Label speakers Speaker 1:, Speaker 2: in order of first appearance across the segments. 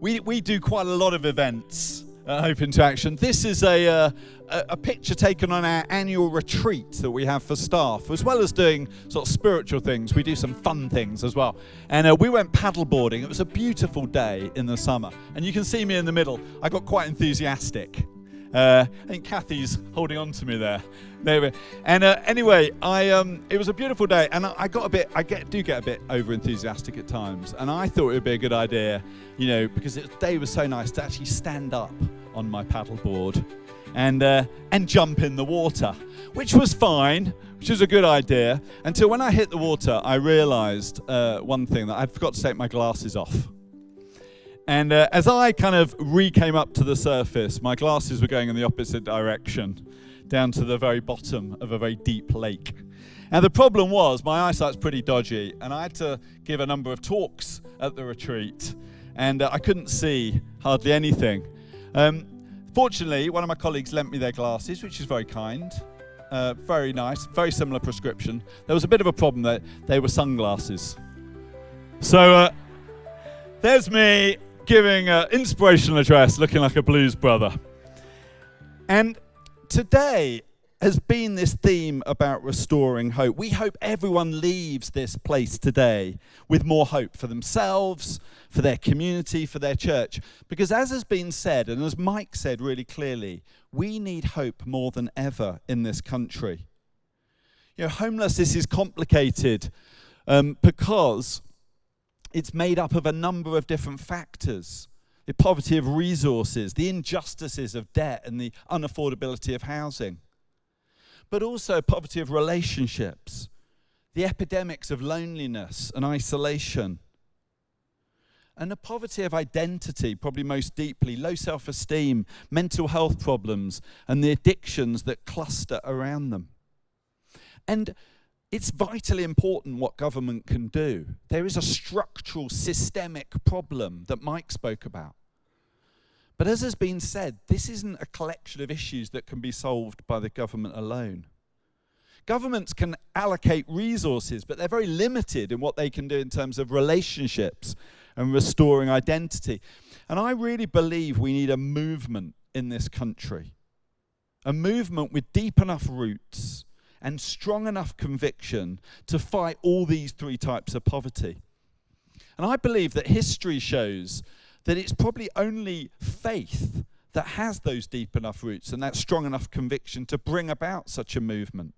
Speaker 1: We do quite a lot of events at Hope into Action. This is a picture taken on our annual retreat that we have for staff, as well as doing sort of spiritual things. We do some fun things as well. And we went paddleboarding. It was a beautiful day in the summer. And you can see me in the middle. I got quite enthusiastic. I think Kathy's holding on to me there. And anyway, it was a beautiful day, and I do get a bit over enthusiastic at times. And I thought it would be a good idea, because the day was so nice, to actually stand up on my paddleboard and jump in the water, which was fine, which was a good idea, until when I hit the water, I realised one thing, that I forgot to take my glasses off. And as I kind of came up to the surface, my glasses were going in the opposite direction, down to the very bottom of a very deep lake. And the problem was, my eyesight's pretty dodgy, and I had to give a number of talks at the retreat, and I couldn't see hardly anything. Fortunately, one of my colleagues lent me their glasses, which is very kind, very nice, very similar prescription. There was a bit of a problem that they were sunglasses. So there's me giving an inspirational address, looking like a blues brother. And today has been this theme about restoring hope. We hope everyone leaves this place today with more hope for themselves, for their community, for their church. Because as has been said, and as Mike said really clearly, we need hope more than ever in this country. Homelessness is complicated because it's made up of a number of different factors. The poverty of resources, the injustices of debt, and the unaffordability of housing. But also poverty of relationships, the epidemics of loneliness and isolation. And the poverty of identity, probably most deeply, low self-esteem, mental health problems, and the addictions that cluster around them. And it's vitally important what government can do. There is a structural, systemic problem that Mike spoke about. But as has been said, this isn't a collection of issues that can be solved by the government alone. Governments can allocate resources, but they're very limited in what they can do in terms of relationships and restoring identity. And I really believe we need a movement in this country. A movement with deep enough roots and strong enough conviction to fight all these three types of poverty. And I believe that history shows that it's probably only faith that has those deep enough roots and that strong enough conviction to bring about such a movement.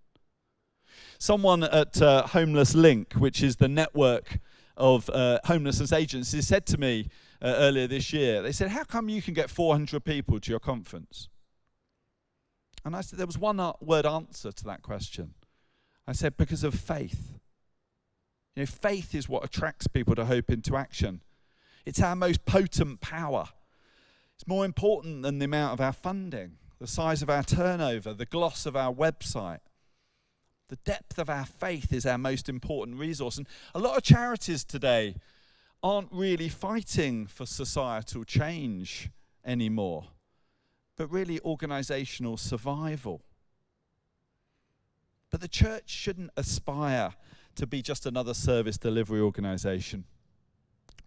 Speaker 1: Someone at Homeless Link, which is the network of homelessness agencies, said to me earlier this year, they said, "How come you can get 400 people to your conference?" And I said, there was one word answer to that question. I said, because of faith. Faith is what attracts people to Hope into Action. It's our most potent power. It's more important than the amount of our funding, the size of our turnover, the gloss of our website. The depth of our faith is our most important resource. And a lot of charities today aren't really fighting for societal change anymore, but really organizational survival. But the church shouldn't aspire to be just another service delivery organization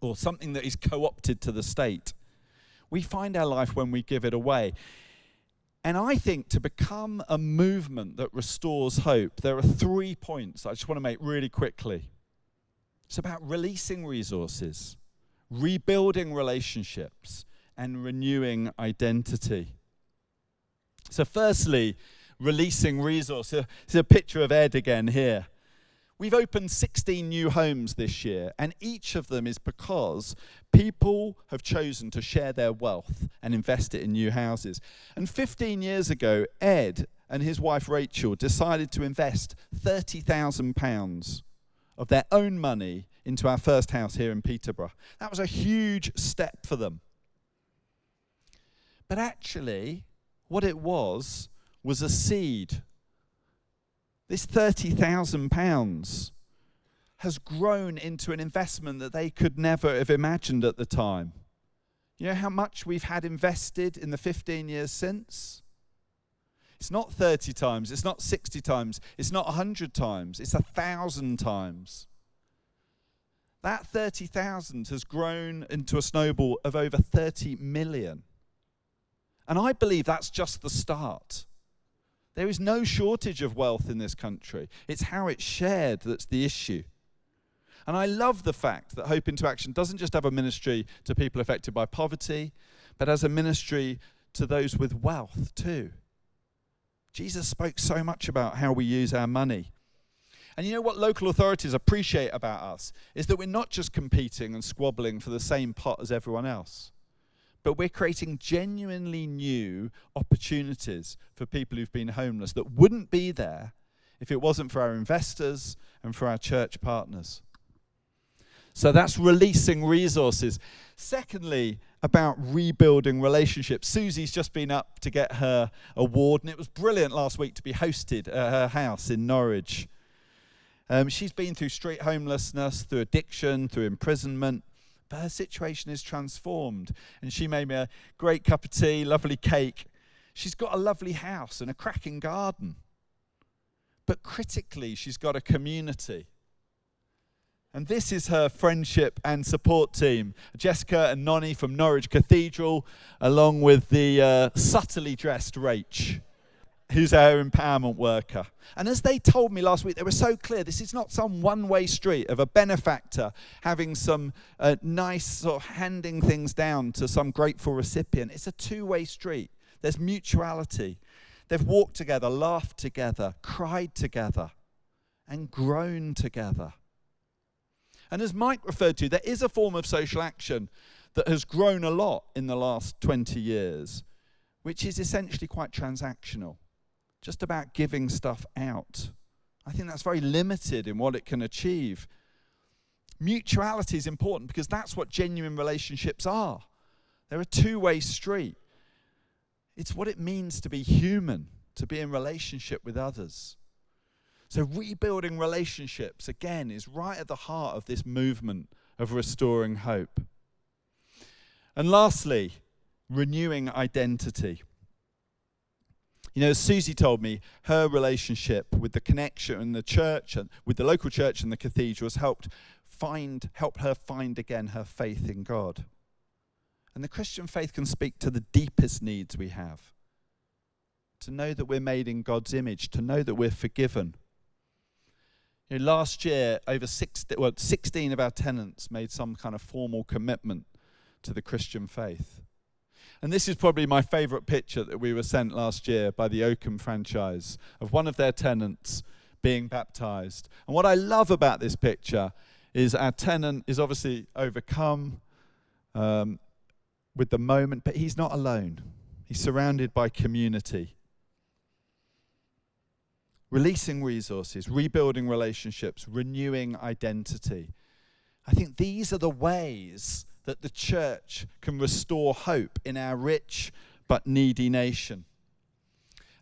Speaker 1: or something that is co-opted to the state. We find our life when we give it away. And I think to become a movement that restores hope, there are 3 points I just want to make really quickly. It's about releasing resources, rebuilding relationships, and renewing identity. So firstly, releasing resources. There's a picture of Ed again here. We've opened 16 new homes this year, and each of them is because people have chosen to share their wealth and invest it in new houses. And 15 years ago, Ed and his wife Rachel decided to invest £30,000 of their own money into our first house here in Peterborough. That was a huge step for them. But actually, what it was a seed. This £30,000 has grown into an investment that they could never have imagined at the time. You know how much we've had invested in the 15 years since? It's not 30 times, it's not 60 times, it's not 100 times, it's 1,000 times. That 30,000 has grown into a snowball of over 30 million. And I believe that's just the start. There is no shortage of wealth in this country. It's how it's shared that's the issue. And I love the fact that Hope into Action doesn't just have a ministry to people affected by poverty, but as a ministry to those with wealth too. Jesus spoke so much about how we use our money. And you know what local authorities appreciate about us is that we're not just competing and squabbling for the same pot as everyone else, but we're creating genuinely new opportunities for people who've been homeless that wouldn't be there if it wasn't for our investors and for our church partners. So that's releasing resources. Secondly, about rebuilding relationships. Susie's just been up to get her award, and it was brilliant last week to be hosted at her house in Norwich. She's been through street homelessness, through addiction, through imprisonment, but her situation is transformed. And she made me a great cup of tea, lovely cake. She's got a lovely house and a cracking garden. But critically, she's got a community. And this is her friendship and support team. Jessica and Nonnie from Norwich Cathedral, along with the subtly dressed Rach, who's our empowerment worker. And as they told me last week, they were so clear, this is not some one-way street of a benefactor having some nice sort of handing things down to some grateful recipient. It's a two-way street. There's mutuality. They've walked together, laughed together, cried together, and grown together. And as Mike referred to, there is a form of social action that has grown a lot in the last 20 years, which is essentially quite transactional, just about giving stuff out. I think that's very limited in what it can achieve. Mutuality is important because that's what genuine relationships are. They're a two-way street. It's what it means to be human, to be in relationship with others. So rebuilding relationships, again, is right at the heart of this movement of restoring hope. And lastly, renewing identity. You know, as Susie told me, her relationship with the connection and the church, and with the local church and the cathedral, has helped her find again her faith in God. And the Christian faith can speak to the deepest needs we have. To know that we're made in God's image, to know that we're forgiven. You know, last year, over 16 of our tenants made some kind of formal commitment to the Christian faith. And this is probably my favourite picture that we were sent last year by the Oakham franchise of one of their tenants being baptised. And what I love about this picture is our tenant is obviously overcome with the moment, but he's not alone. He's surrounded by community. Releasing resources, rebuilding relationships, renewing identity. I think these are the ways that the church can restore hope in our rich but needy nation.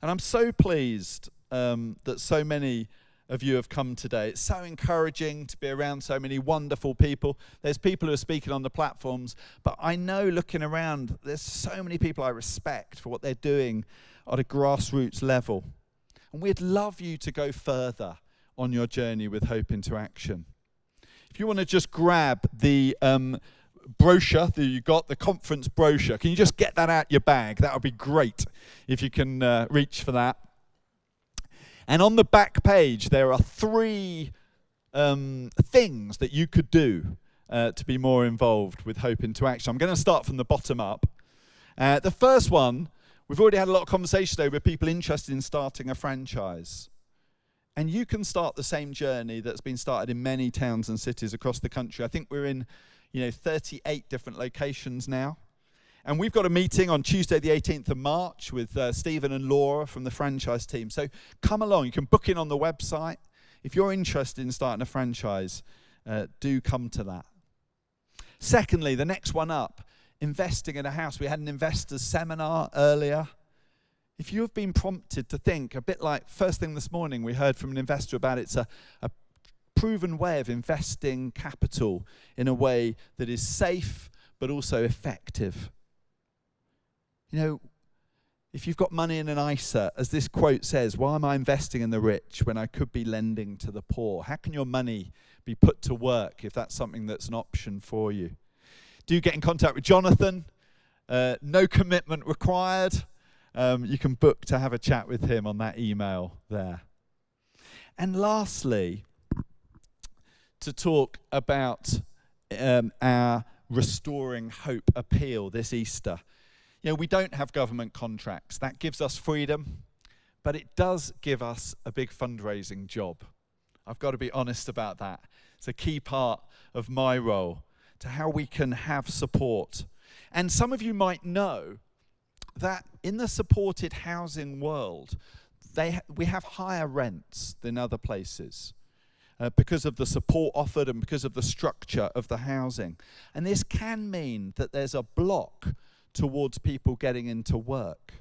Speaker 1: And I'm so pleased that so many of you have come today. It's so encouraging to be around so many wonderful people. There's people who are speaking on the platforms, but I know looking around, there's so many people I respect for what they're doing at a grassroots level. And we'd love you to go further on your journey with Hope into Action. If you want to just grab the brochure that you got, the conference brochure, can you just get that out your bag? That would be great if you can reach for that. And on the back page, there are 3 things that you could do to be more involved with Hope into Action. I'm going to start from the bottom up. The first one, we've already had a lot of conversation today with people interested in starting a franchise. And you can start the same journey that's been started in many towns and cities across the country. I think we're in 38 different locations now. And we've got a meeting on Tuesday the 18th of March with Stephen and Laura from the franchise team. So come along. You can book in on the website. If you're interested in starting a franchise, do come to that. Secondly, the next one up, investing in a house. We had an investors seminar earlier. If you have been prompted to think, a bit like first thing this morning, we heard from an investor about it's a proven way of investing capital in a way that is safe but also effective. If you've got money in an ISA, as this quote says, why am I investing in the rich when I could be lending to the poor? How can your money be put to work if that's something that's an option for you? Do get in contact with Jonathan. No commitment required. You can book to have a chat with him on that email there. And lastly, to talk about our Restoring Hope appeal this Easter. You know, we don't have government contracts. That gives us freedom, but it does give us a big fundraising job. I've got to be honest about that. It's a key part of my role to how we can have support. And some of you might know that in the supported housing world, we have higher rents than other places. Because of the support offered and because of the structure of the housing. And this can mean that there's a block towards people getting into work.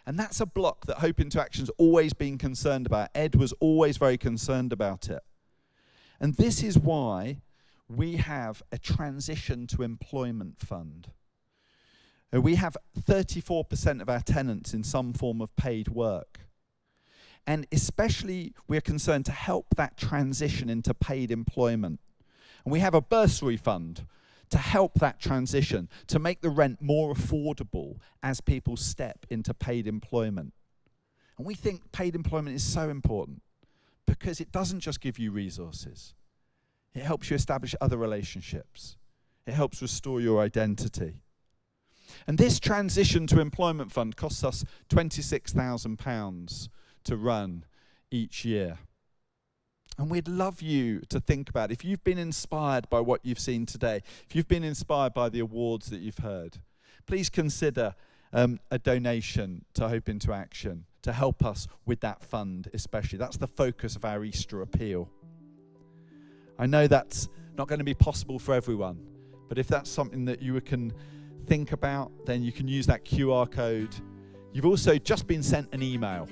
Speaker 1: And that's a block that Hope into Action's always been concerned about. Ed was always very concerned about it. And this is why we have a transition to employment fund. We have 34% of our tenants in some form of paid work. And especially we're concerned to help that transition into paid employment. And we have a bursary fund to help that transition, to make the rent more affordable as people step into paid employment. And we think paid employment is so important because it doesn't just give you resources. It helps you establish other relationships. It helps restore your identity. And this transition to employment fund costs us £26,000 to run each year. And we'd love you to think about, if you've been inspired by what you've seen today, if you've been inspired by the awards that you've heard, please consider a donation to Hope into Action to help us with that fund especially. That's the focus of our Easter appeal. I know that's not going to be possible for everyone, but if that's something that you can think about, then you can use that QR code. You've also just been sent an email.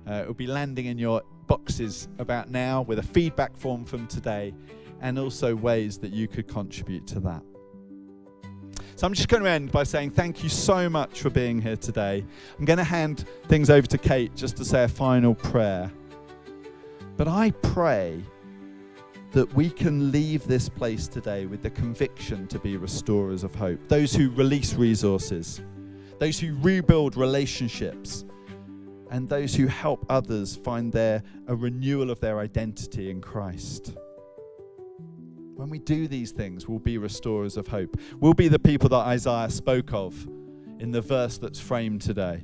Speaker 1: It will be landing in your boxes about now with a feedback form from today and also ways that you could contribute to that. So I'm just going to end by saying thank you so much for being here today. I'm going to hand things over to Kate just to say a final prayer. But I pray that we can leave this place today with the conviction to be restorers of hope. Those who release resources, those who rebuild relationships, and those who help others find a renewal of their identity in Christ. When we do these things, we'll be restorers of hope. We'll be the people that Isaiah spoke of in the verse that's framed today.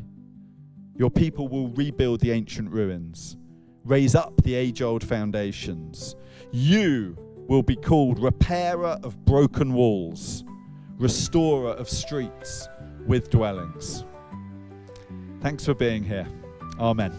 Speaker 1: Your people will rebuild the ancient ruins, raise up the age-old foundations. You will be called repairer of broken walls, restorer of streets with dwellings. Thanks for being here. Amen.